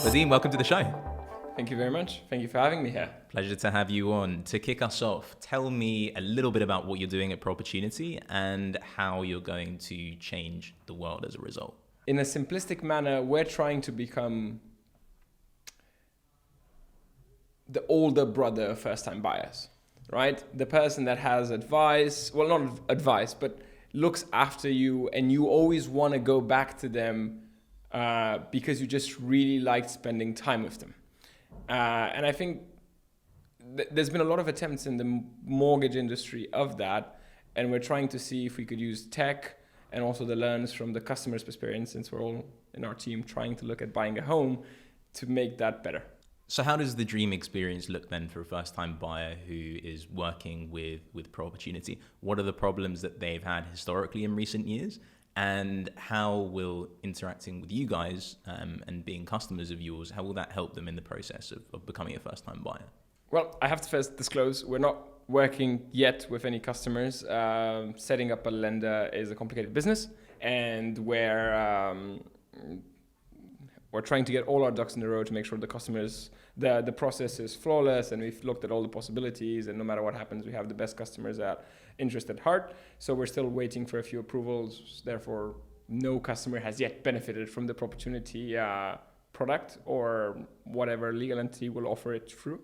Vadim, welcome to the show. Thank you very much. Thank you for having me here. Pleasure to have you on. To kick us off, tell me a little bit about what you're doing at Proportunity and how you're going to change the world as a result. In a simplistic manner, we're trying to become the older brother of first-time buyers, right? The person that has advice, well, not advice, but looks after you, and you always want to go back to them because you just really liked spending time with them. And I think there's been a lot of attempts in the mortgage industry of that, and we're trying to see if we could use tech and also the learns from the customer's experience, since we're all in our team trying to look at buying a home, to make that better. So how does the dream experience look then for a first-time buyer who is working with Proportunity? What are the problems that they've had historically in recent years? And how will interacting with you guys and being customers of yours, how will that help them in the process of becoming a first-time buyer? Well, I have to first disclose, we're not working yet with any customers. Setting up a lender is a complicated business, and we're trying to get all our ducks in a row to make sure the customers, the process is flawless, and we've looked at all the possibilities, and no matter what happens, we have the best customers at interest at heart. So we're still waiting for a few approvals. Therefore, no customer has yet benefited from the Proportunity product or whatever legal entity will offer it through.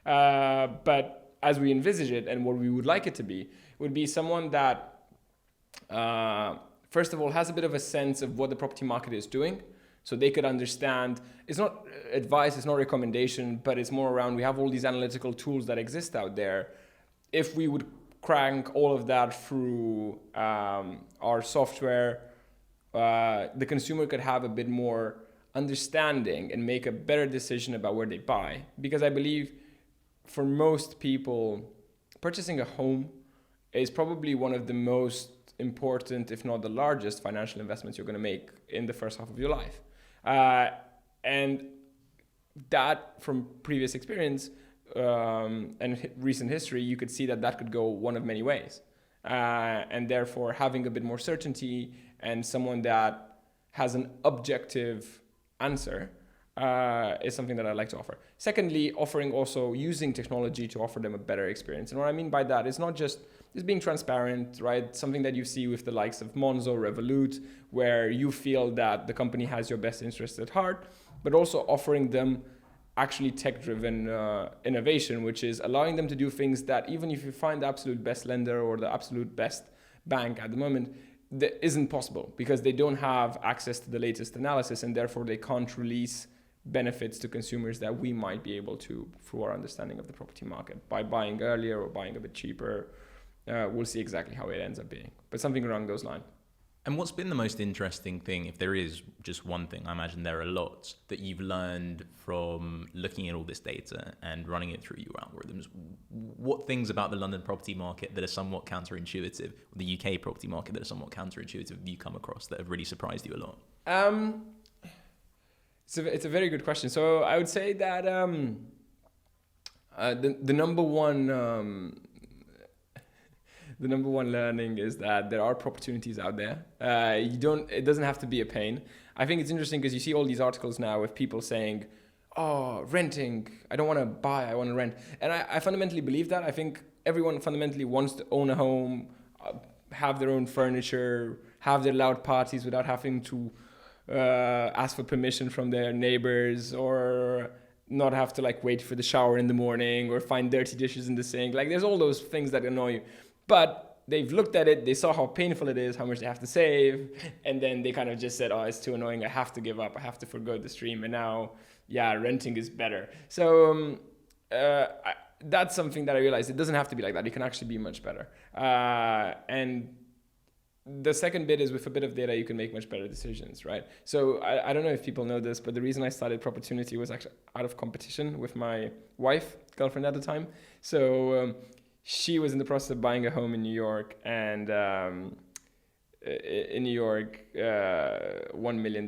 But as we envisage it, and what we would like it to be, would be someone that, first of all, has a bit of a sense of what the property market is doing. So they could understand, it's not advice, it's not recommendation, but it's more around, we have all these analytical tools that exist out there. If we would crank all of that through our software, the consumer could have a bit more understanding and make a better decision about where they buy. Because I believe for most people, purchasing a home is probably one of the most important, if not the largest, financial investments you're going to make in the first half of your life. And that, from previous experience and recent history, you could see that could go one of many ways. And therefore, having a bit more certainty and someone that has an objective answer is something that I'd like to offer. Secondly, offering also using technology to offer them a better experience. And what I mean by that is not just being transparent, right? Something that you see with the likes of Monzo, Revolut, where you feel that the company has your best interest at heart, but also offering them actually tech-driven innovation, which is allowing them to do things that even if you find the absolute best lender or the absolute best bank at the moment, that isn't possible because they don't have access to the latest analysis, and therefore they can't release benefits to consumers that we might be able to through our understanding of the property market by buying earlier or buying a bit cheaper. We'll see exactly how it ends up being, but something along those lines. And what's been the most interesting thing, if there is just one thing, I imagine there are lots, that you've learned from looking at all this data and running it through your algorithms? What things about the London property market that are somewhat counterintuitive, or the UK property market that are somewhat counterintuitive, have you come across that have really surprised you a lot? It's a very good question. So I would say that the number one learning is that there are opportunities out there. It doesn't have to be a pain. I think it's interesting because you see all these articles now with people saying, oh, renting, I don't want to buy, I want to rent. And I fundamentally believe that. I think everyone fundamentally wants to own a home, have their own furniture, have their loud parties without having to ask for permission from their neighbors, or not have to wait for the shower in the morning or find dirty dishes in the sink. There's all those things that annoy you. But they've looked at it, they saw how painful it is, how much they have to save, and then they kind of just said, oh, it's too annoying, I have to give up, I have to forgo the stream, and now, renting is better. So that's something that I realized, it doesn't have to be like that, it can actually be much better. And the second bit is with a bit of data, you can make much better decisions, right? So I don't know if people know this, but the reason I started Proportunity was actually out of competition with my girlfriend at the time. So she was in the process of buying a home in New York, and in New York, $1 million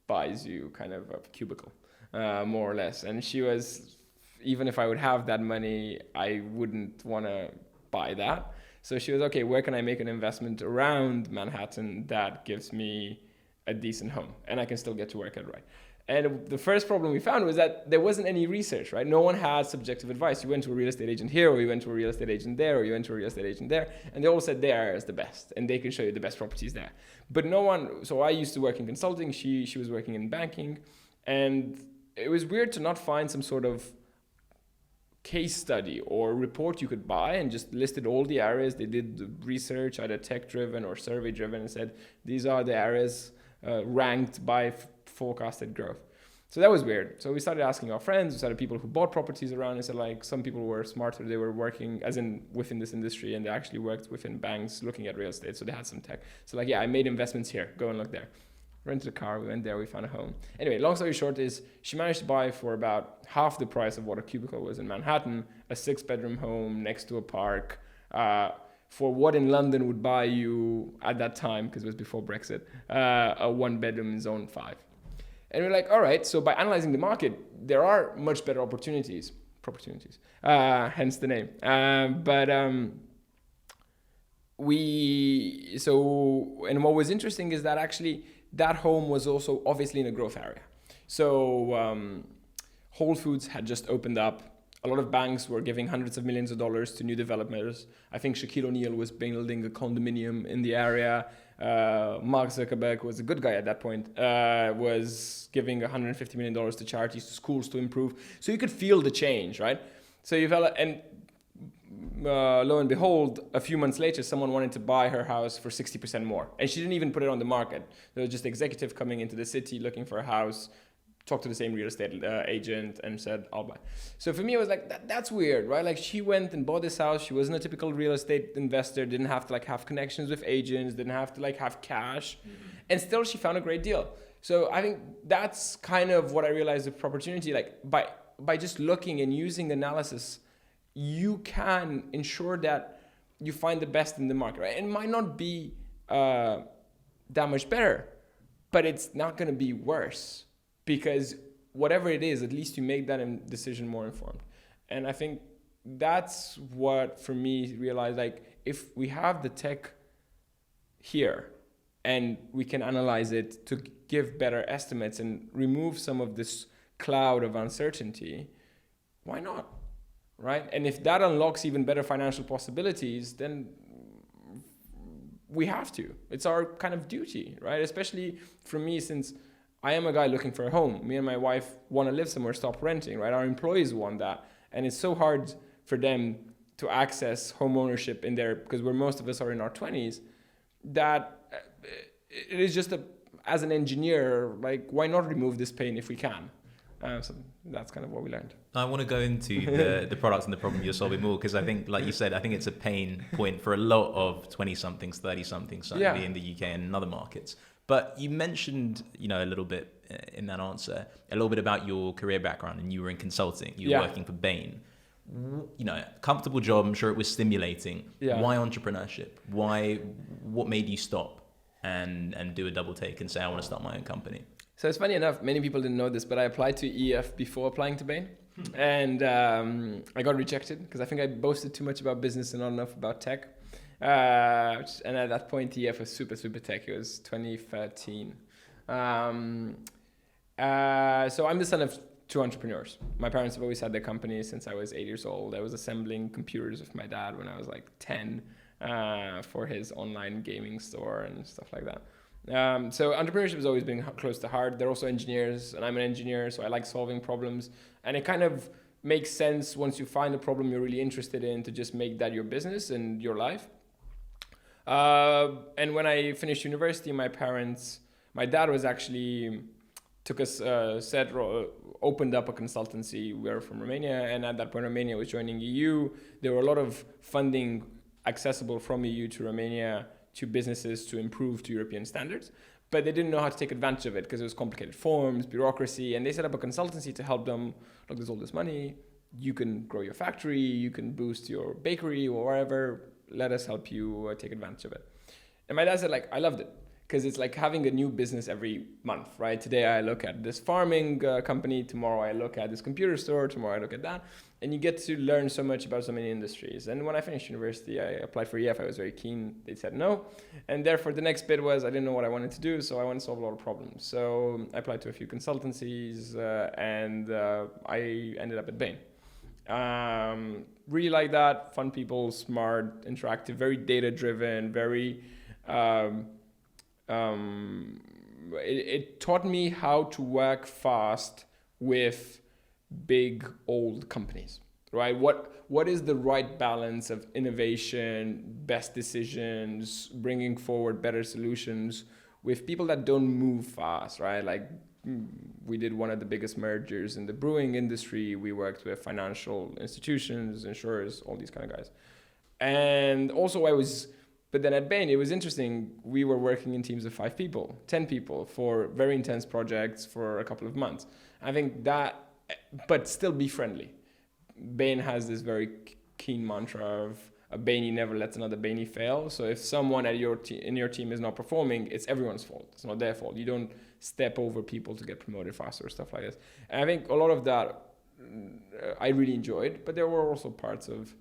buys you kind of a cubicle, more or less. And she was, even if I would have that money, I wouldn't want to buy that. So she was, okay, where can I make an investment around Manhattan that gives me a decent home and I can still get to work at right. And the first problem we found was that there wasn't any research, right? No one had subjective advice. You went to a real estate agent here, or you went to a real estate agent there, or you went to a real estate agent there, and they all said their area is the best, and they can show you the best properties there. But no one, so I used to work in consulting, she was working in banking, and it was weird to not find some sort of case study or report you could buy and just listed all the areas. They did the research, either tech-driven or survey-driven, and said, these are the areas ranked by forecasted growth. So that was weird. So we started asking our friends, we started people who bought properties around, and said like some people were smarter, they were working as in within this industry, and they actually worked within banks looking at real estate, so they had some tech. So like, yeah, I made investments here, go and look there. Rented a car, we went there, we found a home. Anyway, long story short is she managed to buy for about half the price of what a cubicle was in Manhattan, a 6-bedroom home next to a park, for what in London would buy you at that time, because it was before Brexit, a 1-bedroom in zone 5. And we're like, all right, so by analyzing the market, there are much better opportunities, hence the name. And what was interesting is that actually that home was also obviously in a growth area. So Whole Foods had just opened up. A lot of banks were giving hundreds of millions of dollars to new developers. I think Shaquille O'Neal was building a condominium in the area. Mark Zuckerberg was a good guy at that point, was giving $150 million to charities, to schools to improve. So you could feel the change, right? So you felt, and lo and behold, a few months later, someone wanted to buy her house for 60% more. And she didn't even put it on the market. There was just executive coming into the city looking for a house, talked to the same real estate agent and said, I'll buy. So for me, it was like, that's weird, right? Like she went and bought this house. She wasn't a typical real estate investor, didn't have to like have connections with agents, didn't have to like have cash. And still she found a great deal. So I think that's kind of what I realized with Proportunity. Like by just looking and using analysis, you can ensure that you find the best in the market, right? It might not be that much better, but it's not going to be worse. Because whatever it is, at least you make that decision more informed. And I think that's what, for me, realized, like, if we have the tech here and we can analyze it to give better estimates and remove some of this cloud of uncertainty, why not, right? And if that unlocks even better financial possibilities, then we have to. It's our kind of duty, right? Especially for me, since I am a guy looking for a home. Me and my wife want to live somewhere, stop renting, right? Our employees want that. And it's so hard for them to access home ownership in there, because where most of us are in our 20s, that it is just as an engineer, like, why not remove this pain if we can? So that's kind of what we learned. I want to go into the products and the problem you're solving more, because I think, like you said, I think it's a pain point for a lot of 20-somethings, 30-somethings, certainly in the UK and in other markets. But you mentioned, a little bit in that answer, a little bit about your career background, and you were in consulting. You were working for Bain. Comfortable job. I'm sure it was stimulating. Yeah. Why entrepreneurship? What made you stop and do a double take and say, I want to start my own company? So it's funny enough, many people didn't know this, but I applied to EF before applying to Bain. And I got rejected because I think I boasted too much about business and not enough about tech. And at that point, EF was super, super tech. It was 2013. So I'm the son of 2 entrepreneurs. My parents have always had their company since I was 8 years old. I was assembling computers with my dad when I was like 10 for his online gaming store and stuff like that. So entrepreneurship has always been close to heart. They're also engineers, and I'm an engineer, so I like solving problems. And it kind of makes sense once you find a problem you're really interested in to just make that your business and your life. And when I finished university, my dad was actually opened up a consultancy. We are from Romania, and at that point, Romania was joining EU. There were a lot of funding accessible from EU to Romania to businesses to improve to European standards, but they didn't know how to take advantage of it because it was complicated forms, bureaucracy, and they set up a consultancy to help them. Look, there's all this money. You can grow your factory, you can boost your bakery or wherever. Let us help you take advantage of it. And my dad said, like, I loved it, because it's like having a new business every month, right? Today I look at this farming company, tomorrow I look at this computer store, tomorrow I look at that. And you get to learn so much about so many industries. And when I finished university, I applied for EF. I was very keen. They said no. And therefore, the next bit was I didn't know what I wanted to do, so I wanted to solve a lot of problems. So I applied to a few consultancies, and I ended up at Bain. Really like that. Fun people, smart, interactive, very data-driven, very... it taught me how to work fast with big old companies, right? What is the right balance of innovation, best decisions, bringing forward better solutions with people that don't move fast, right? Like we did one of the biggest mergers in the brewing industry. We worked with financial institutions, insurers, all these kind of guys. And also but then at Bain, it was interesting. We were working in teams of 5 people, 10 people for very intense projects for a couple of months. I think that, but still be friendly. Bain has this very keen mantra of a Bainey never lets another Bainey fail. So if someone in your team is not performing, it's everyone's fault. It's not their fault. You don't step over people to get promoted faster or stuff like this. And I think a lot of that I really enjoyed, but there were also parts of,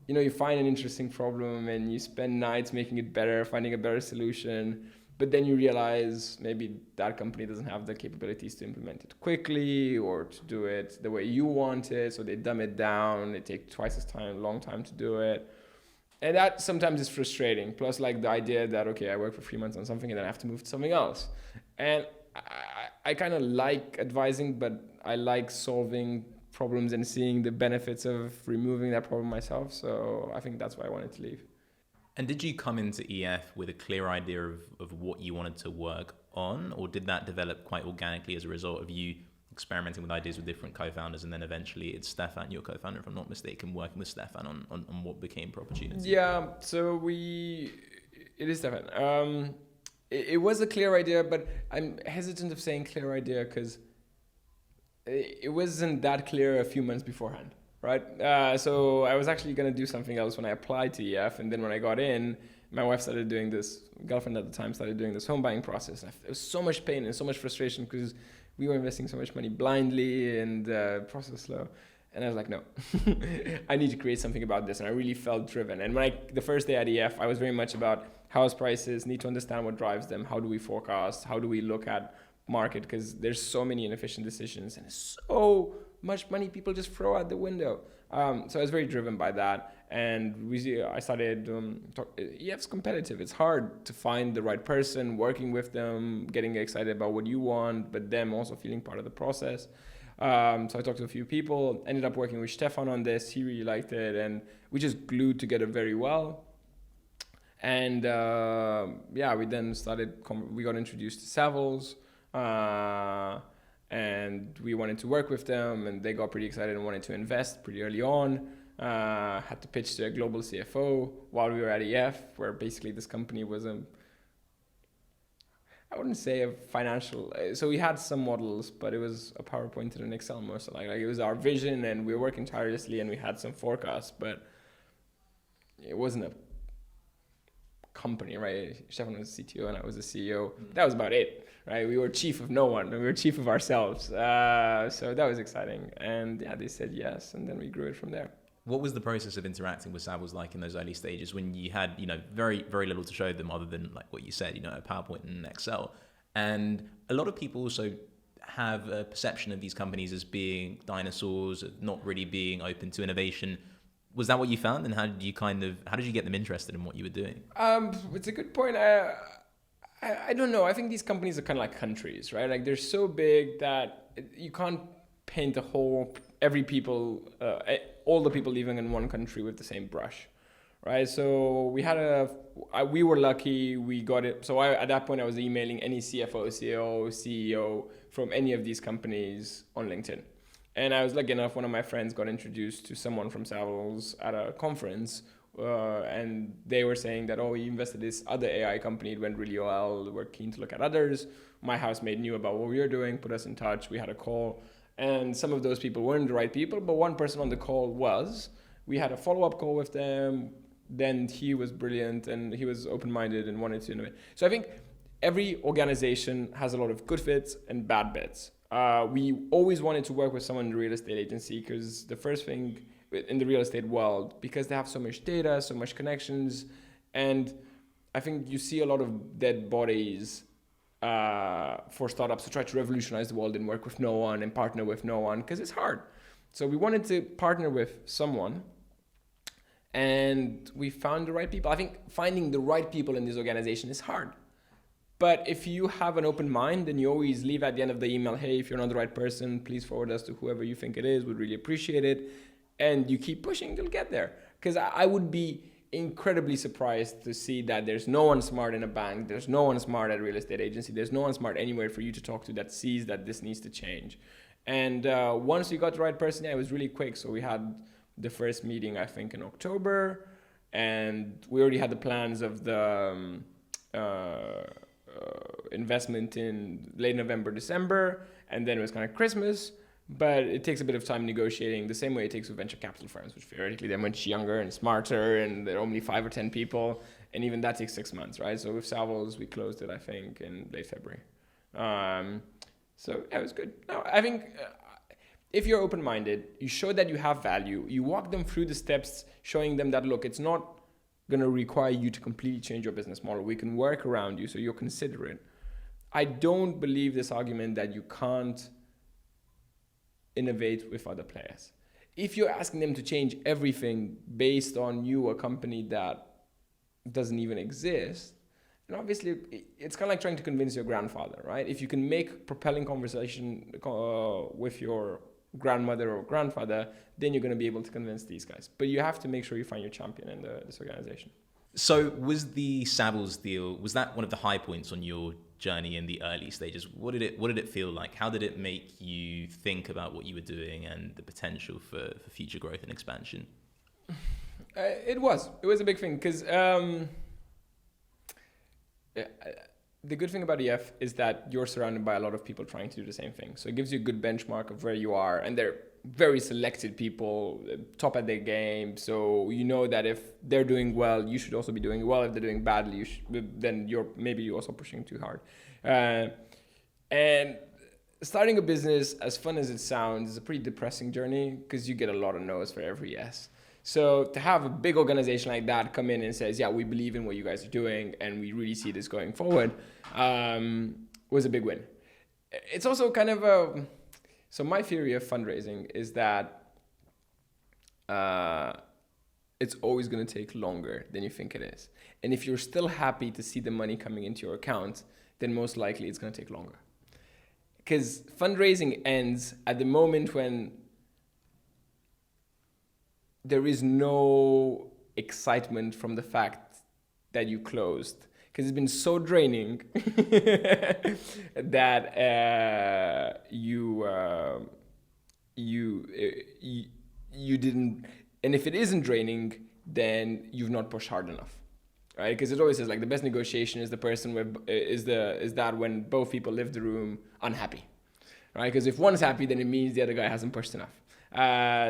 you find an interesting problem and you spend nights making it better, finding a better solution. But then you realize maybe that company doesn't have the capabilities to implement it quickly or to do it the way you want it. So they dumb it down. They take twice as long time to do it. And that sometimes is frustrating. Plus like the idea that, okay, I work for 3 months on something and then I have to move to something else. And I kind of like advising, but I like solving problems and seeing the benefits of removing that problem myself. So I think that's why I wanted to leave. And did you come into EF with a clear idea of what you wanted to work on, or did that develop quite organically as a result of you experimenting with ideas with different co-founders, and then eventually it's Stefan, your co-founder, if I'm not mistaken, working with Stefan on what became Proportunity? Yeah, so it is Stefan. It was a clear idea, but I'm hesitant of saying clear idea because it wasn't that clear a few months beforehand. Right. So I was actually going to do something else when I applied to EF. And then when I got in, my wife started doing this, girlfriend at the time started doing this home buying process. There was so much pain and so much frustration because we were investing so much money blindly and process slow. And I was like, no, I need to create something about this. And I really felt driven. And the first day at EF, I was very much about house prices, need to understand what drives them. How do we forecast? How do we look at market? Because there's so many inefficient decisions and so much money people just throw out the window. So I was very driven by that. And I started, EF's competitive. It's hard to find the right person, working with them, getting excited about what you want, but them also feeling part of the process. So I talked to a few people, ended up working with Stefan on this. He really liked it. And we just glued together very well. And we then we got introduced to Savills. And we wanted to work with them, and they got pretty excited and wanted to invest pretty early on. Had to pitch to a global CFO while we were at EF, where basically this company was I wouldn't say a financial. So we had some models, but it was a PowerPoint and an Excel most. Like it was our vision, and we were working tirelessly, and we had some forecasts, but it wasn't a company, right? Stefan was the CTO and I was the CEO. That was about it, right? We were chief of no one, and we were chief of ourselves. So that was exciting. And yeah, they said yes, and then we grew it from there. What was the process of interacting with Savills like in those early stages when you had, very, very little to show them other than like what you said, a PowerPoint and Excel? And a lot of people also have a perception of these companies as being dinosaurs, not really being open to innovation. Was that what you found, and how did you get them interested in what you were doing? It's a good point. I don't know. I think these companies are kind of like countries, right? Like they're so big that you can't paint all the people living in one country with the same brush, right? So we were lucky, we got it. So at that point I was emailing any CFO, CEO, CEO from any of these companies on LinkedIn. And I was lucky enough, one of my friends got introduced to someone from Savills at a conference, and they were saying that, we invested this other AI company, it went really well, we're keen to look at others. My housemate knew about what we were doing, put us in touch, we had a call, and some of those people weren't the right people, but one person on the call was. We had a follow-up call with them, then he was brilliant, and he was open-minded and wanted to innovate. So I think every organization has a lot of good fits and bad bits. We always wanted to work with someone in the real estate agency because the first thing in the real estate world, because they have so much data, so much connections, and I think you see a lot of dead bodies for startups to try to revolutionize the world and work with no one and partner with no one because it's hard. So we wanted to partner with someone, and we found the right people. I think finding the right people in this organization is hard. But if you have an open mind, then you always leave at the end of the email, hey, if you're not the right person, please forward us to whoever you think it is. We'd really appreciate it. And you keep pushing, you'll get there. Because I would be incredibly surprised to see that there's no one smart in a bank. There's no one smart at a real estate agency. There's no one smart anywhere for you to talk to that sees that this needs to change. And once you got the right person, it was really quick. So we had the first meeting, I think, in October. And we already had the plans of the investment in late November, December. And then it was kind of Christmas. But it takes a bit of time negotiating the same way it takes with venture capital firms, which theoretically they're much younger and smarter and they're only 5 or 10 people. And even that takes 6 months, right? So with Savills, we closed it, I think, in late February. So yeah, it was good. No, I think if you're open-minded, you show that you have value, you walk them through the steps, showing them that, look, it's not going to require you to completely change your business model. We can work around you, so you're considerate. I don't believe this argument that you can't innovate with other players. If you're asking them to change everything based on you, a company that doesn't even exist, and obviously it's kind of like trying to convince your grandfather, right? If you can make propelling conversation with your grandmother or grandfather, then you're going to be able to convince these guys. But you have to make sure you find your champion in this organization. So was the Savills deal, was that one of the high points on your journey in the early stages? What did it feel like? How did it make you think about what you were doing and the potential for future growth and expansion? It was a big thing because the good thing about EF is that you're surrounded by a lot of people trying to do the same thing. So it gives you a good benchmark of where you are, and they're very selected people, top at their game. So you know that if they're doing well, you should also be doing well. If they're doing badly, then you're also pushing too hard. And starting a business, as fun as it sounds, is a pretty depressing journey because you get a lot of no's for every yes. So to have a big organization like that come in and says, yeah, we believe in what you guys are doing and we really see this going forward, was a big win. It's also kind of so my theory of fundraising is that it's always going to take longer than you think it is. And if you're still happy to see the money coming into your account, then most likely it's going to take longer. Because fundraising ends at the moment when there is no excitement from the fact that you closed, because it's been so draining that you didn't. And if it isn't draining, then you've not pushed hard enough, right? Because it always says like the best negotiation is the person where is that when both people leave the room unhappy, right? Because if one's happy, then it means the other guy hasn't pushed enough.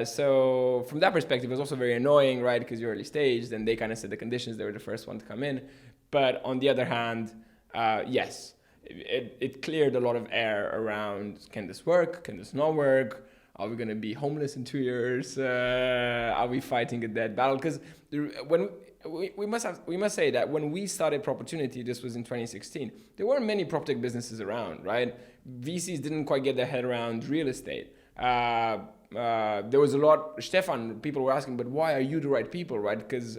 So from that perspective, it was also very annoying, right? Because you're early stage, then they kind of set the conditions. They were the first one to come in. But on the other hand, yes, it cleared a lot of air around, can this work? Can this not work? Are we going to be homeless in 2 years? Are we fighting a dead battle? Because when we must say that when we started Proportunity, this was in 2016, there weren't many PropTech businesses around, right? VCs didn't quite get their head around real estate. There was a lot, Stefan, people were asking, but why are you the right people, right? Because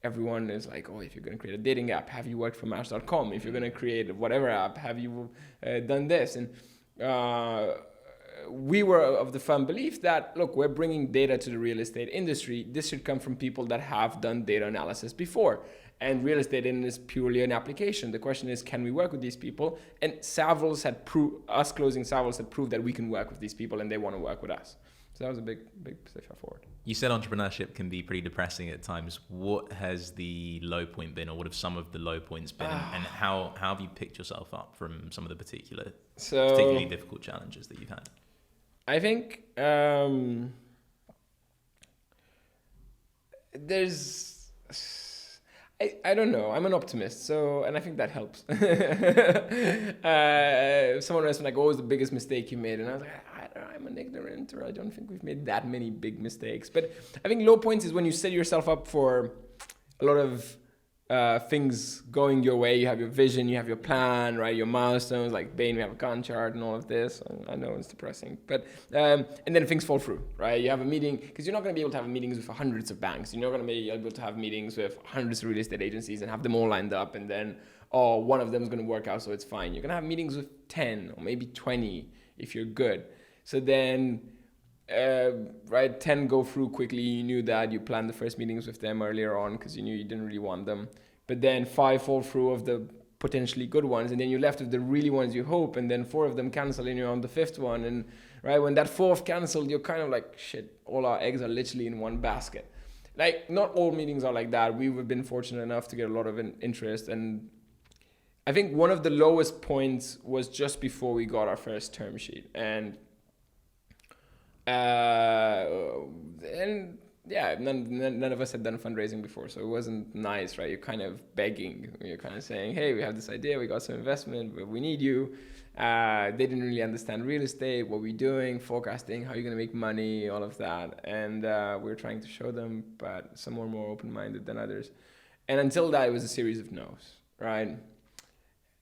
everyone is like, oh, if you're going to create a dating app, have you worked for Match.com? If you're going to create whatever app, have you done this? And we were of the firm belief that, look, we're bringing data to the real estate industry. This should come from people that have done data analysis before. And real estate is purely an application. The question is, can we work with these people? And Savills had us closing Savills had proved that we can work with these people and they want to work with us. So that was a big step forward. You said entrepreneurship can be pretty depressing at times. What has the low point been, or what have some of the low points been, and how have you picked yourself up from some of the particularly difficult challenges that you've had? I think I don't know. I'm an optimist, and I think that helps. Someone asked me like, "What was the biggest mistake you made?" And I was like, I'm an ignorant, or I don't think we've made that many big mistakes. But I think low points is when you set yourself up for a lot of things going your way. You have your vision, you have your plan, right? Your milestones, like Bain, we have a Gantt chart and all of this. I know it's depressing, but and then things fall through, right? You have a meeting, because you're not going to be able to have meetings with hundreds of banks. You're not going to be able to have meetings with hundreds of real estate agencies and have them all lined up, and then one of them is going to work out, so it's fine. You're going to have meetings with 10 or maybe 20 if you're good. So then, right, 10 go through quickly. You knew that. You planned the first meetings with them earlier on because you knew you didn't really want them. But then 5 fall through of the potentially good ones, and then you're left with the really ones you hope, and then 4 of them cancel, and you're on the 5th one. And right, when that 4th canceled, you're kind of like, shit, all our eggs are literally in one basket. Like, not all meetings are like that. We've been fortunate enough to get a lot of interest, and I think one of the lowest points was just before we got our first term sheet. And yeah, none of us had done fundraising before, so it wasn't nice, right? You're kind of begging. You're kind of saying, hey, we have this idea, we got some investment, but we need you. They didn't really understand real estate, what we're doing, forecasting, how you're going to make money, all of that. And we're trying to show them, but some were more open-minded than others. And until that, it was a series of no's, right?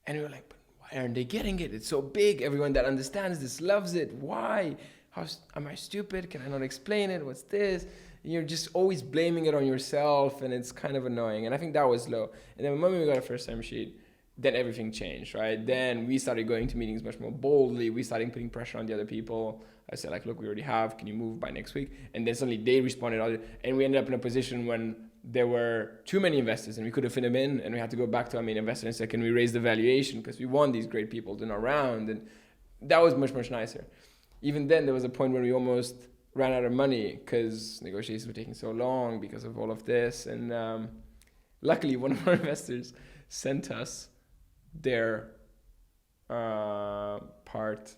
And we were like, but why aren't they getting it? It's so big. Everyone that understands this loves it. Why? Am I stupid? Can I not explain it? What's this? You're just always blaming it on yourself, and it's kind of annoying. And I think that was low. And then the moment we got a first time sheet, then everything changed, right? Then we started going to meetings much more boldly. We started putting pressure on the other people. I said, like, look, we already have. Can you move by next week? And then suddenly they responded. And we ended up in a position when there were too many investors and we couldn't fit them in. And we had to go back to our main investor and say, can we raise the valuation? Because we want these great people to know around. And that was much, much nicer. Even then, there was a point where we almost ran out of money because negotiations were taking so long because of all of this. And luckily, one of our investors sent us their part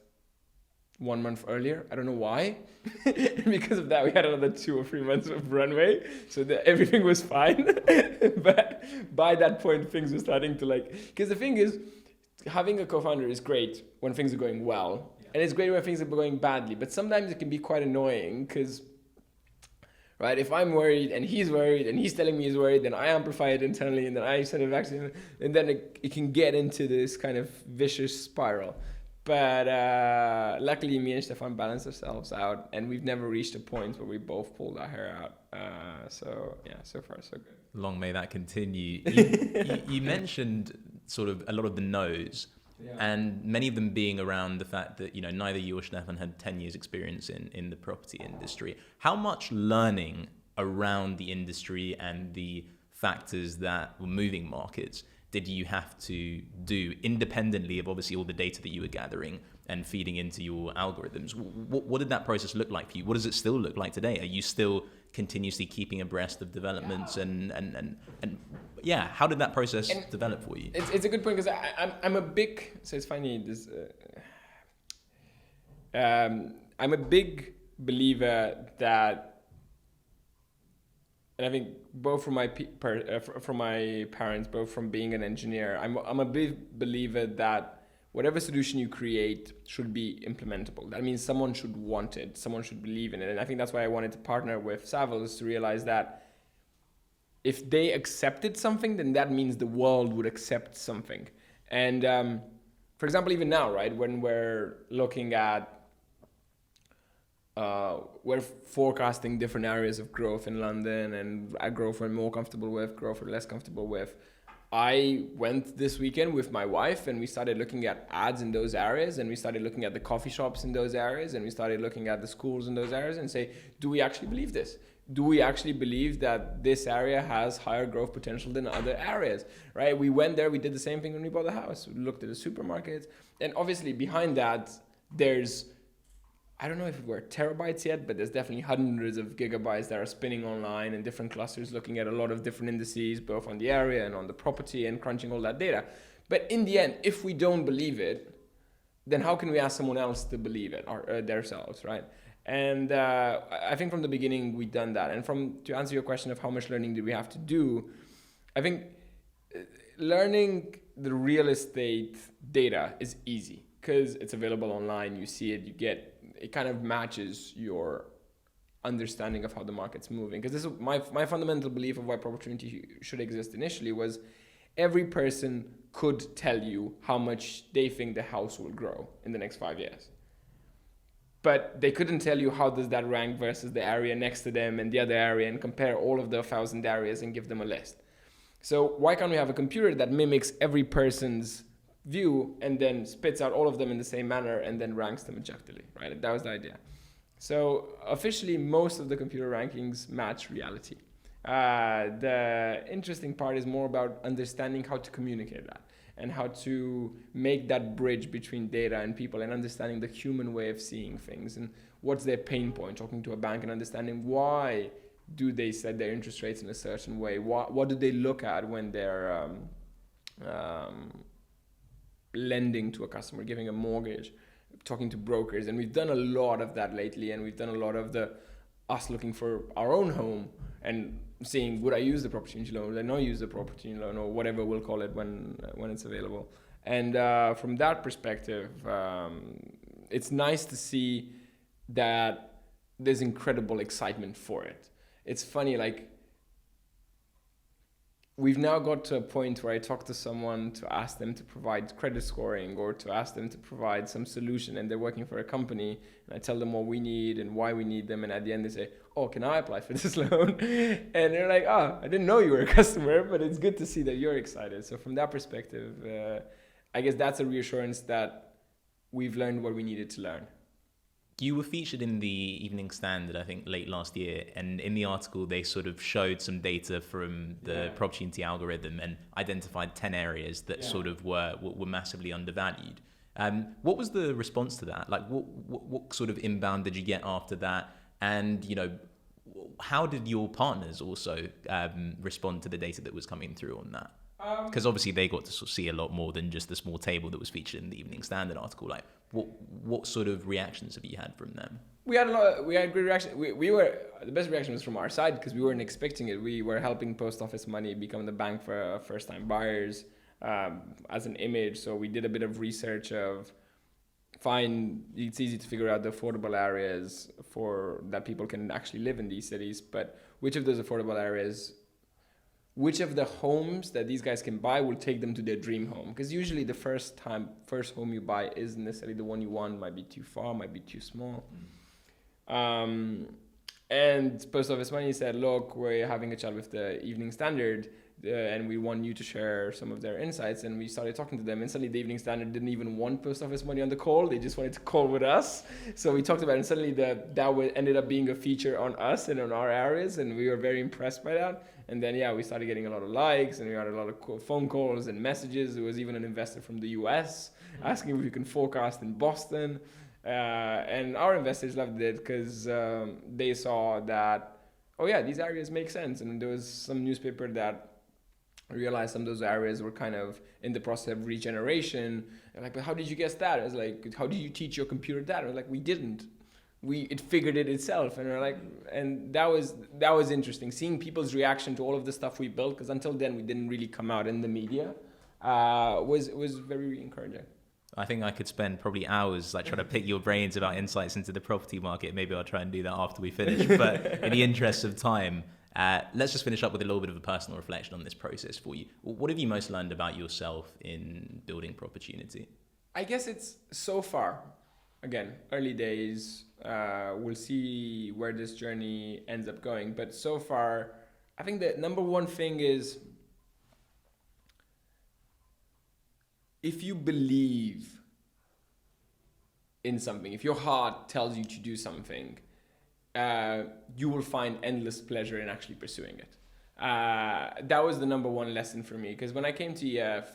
1 month earlier. I don't know why. Because of that, we had another 2 or 3 months of runway, so that everything was fine. But by that point, things were starting to because the thing is, having a co-founder is great when things are going well. And it's great when things are going badly, but sometimes it can be quite annoying because, right, if I'm worried and he's telling me he's worried, then I amplify it internally and then I send it back to him, and then it can get into this kind of vicious spiral. But luckily, me and Stefan balanced ourselves out, and we've never reached a point where we both pulled our hair out. So yeah, so far so good. Long may that continue. You mentioned sort of a lot of the no's. Yeah. And many of them being around the fact that, neither you or Stefan had 10 years experience in the property industry. How much learning around the industry and the factors that were moving markets did you have to do independently of obviously all the data that you were gathering and feeding into your algorithms? What did that process look like for you? What does it still look like today? Are you still continuously keeping abreast of developments and yeah, how did that process develop for you? It's a good point because I'm a big, so it's funny, this I'm a big believer that, and I think both from my parents, both from being an engineer, I'm a big believer that whatever solution you create should be implementable. That means someone should want it, someone should believe in it. And I think that's why I wanted to partner with Savills to realize that if they accepted something, then that means the world would accept something. And for example, even now, right, when we're looking at, we're forecasting different areas of growth in London and growth we're more comfortable with, growth we're less comfortable with. I went this weekend with my wife and we started looking at ads in those areas, and we started looking at the coffee shops in those areas, and we started looking at the schools in those areas and say, do we actually believe this? Do we actually believe that this area has higher growth potential than other areas, right? We went there, we did the same thing when we bought the house. We looked at the supermarkets, and obviously behind that, there's, I don't know if we're terabytes yet, but there's definitely hundreds of gigabytes that are spinning online in different clusters, looking at a lot of different indices, both on the area and on the property, and crunching all that data. But in the end, if we don't believe it, then how can we ask someone else to believe it, or themselves, right? And I think from the beginning we've done that. And to answer your question of how much learning did we have to do, I think learning the real estate data is easy because it's available online. You see it, it kind of matches your understanding of how the market's moving. Because this is my fundamental belief of why Proportunity should exist initially was every person could tell you how much they think the house will grow in the next 5 years. But they couldn't tell you how does that rank versus the area next to them and the other area and compare all of the 1,000 areas and give them a list. So why can't we have a computer that mimics every person's view and then spits out all of them in the same manner and then ranks them objectively, right? That was the idea. So officially, most of the computer rankings match reality. The interesting part is more about understanding how to communicate that and how to make that bridge between data and people and understanding the human way of seeing things and what's their pain point, talking to a bank and understanding why do they set their interest rates in a certain way, what do they look at when they're lending to a customer, giving a mortgage, talking to brokers. And we've done a lot of that lately, and we've done a lot of us looking for our own home and seeing, would I use the Proportunity loan, would I not use the Proportunity loan, or whatever we'll call it when it's available. And from that perspective, it's nice to see that there's incredible excitement for it. It's funny, like, we've now got to a point where I talk to someone to ask them to provide credit scoring or to ask them to provide some solution, and they're working for a company, and I tell them what we need and why we need them, and at the end they say, oh, can I apply for this loan? And they're like, oh, I didn't know you were a customer, but it's good to see that you're excited. So from that perspective, I guess that's a reassurance that we've learned what we needed to learn. You were featured in the Evening Standard, I think, late last year. And in the article, they sort of showed some data from the Proportunity algorithm and identified 10 areas that sort of were massively undervalued. What was the response to that? Like, what sort of inbound did you get after that? And, you know, how did your partners also respond to the data that was coming through on that? Because obviously they got to sort of see a lot more than just the small table that was featured in the Evening Standard article. Like, what sort of reactions have you had from them? We had good reaction. The best reaction was from our side because we weren't expecting it. We were helping post office money become the bank for first time buyers as an image. So we did a bit of research of it's easy to figure out the affordable areas for that people can actually live in these cities, but which of those affordable areas, which of the homes that these guys can buy will take them to their dream home? Because usually the first home you buy isn't necessarily the one you want, might be too far, might be too small. And Post Office Money said, look, we're having a chat with the Evening Standard and we want you to share some of their insights. And we started talking to them, and suddenly the Evening Standard didn't even want Post Office Money on the call. They just wanted to call with us. So we talked about it, and suddenly that ended up being a feature on us and on our areas. And we were very impressed by that. And then, we started getting a lot of likes, and we had a lot of phone calls and messages. There was even an investor from the US asking if we can forecast in Boston. And our investors loved it because they saw that, these areas make sense. And there was some newspaper that realized some of those areas were kind of in the process of regeneration. They're like, but how did you guess that? I was like, how did you teach your computer that? I was like, we didn't. It figured it itself. And we're like, and that was interesting, seeing people's reaction to all of the stuff we built, because until then we didn't really come out in the media, was very encouraging. I think I could spend probably hours trying to pick your brains about insights into the property market. Maybe I'll try and do that after we finish. But in the interest of time, let's just finish up with a little bit of a personal reflection on this process for you. What have you most learned about yourself in building Proportunity? I guess it's so far, again, early days. We'll see where this journey ends up going. But so far, I think the number one thing is, if you believe in something, if your heart tells you to do something, you will find endless pleasure in actually pursuing it. That was the number one lesson for me, because when I came to EF,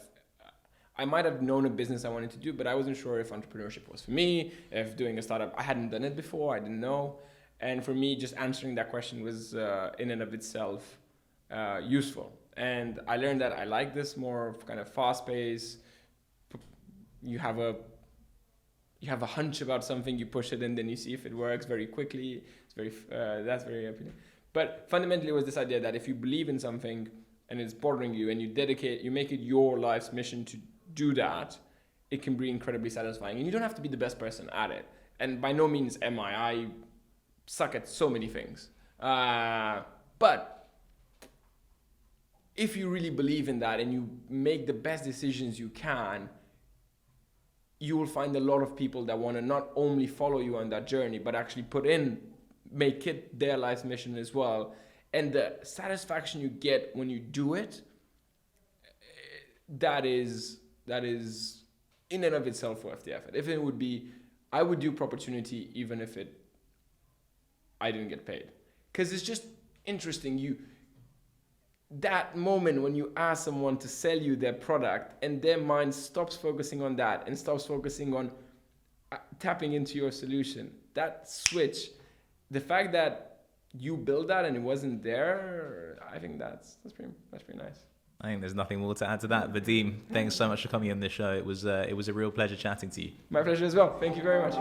I might have known a business I wanted to do, but I wasn't sure if entrepreneurship was for me, if doing a startup, I hadn't done it before, I didn't know. And for me, just answering that question was in and of itself useful. And I learned that I like this more kind of fast pace. You have a hunch about something, you push it, and then you see if it works very quickly. That's very appealing. But fundamentally, it was this idea that if you believe in something, and it's bothering you, and you make it your life's mission to do that, it can be incredibly satisfying. And you don't have to be the best person at it. And by no means am I. I suck at so many things. But if you really believe in that and you make the best decisions you can, you will find a lot of people that want to not only follow you on that journey, but actually make it their life's mission as well. And the satisfaction you get when you do it, that is in and of itself worth the effort. If it would be, I would do Proportunity even if I didn't get paid. Because it's just interesting. That moment when you ask someone to sell you their product and their mind stops focusing on that and stops focusing on tapping into your solution, that switch, the fact that you built that and it wasn't there, I think that's pretty nice. I think there's nothing more to add to that. Vadim, thanks so much for coming on this show. It was a real pleasure chatting to you. My pleasure as well. Thank you very much.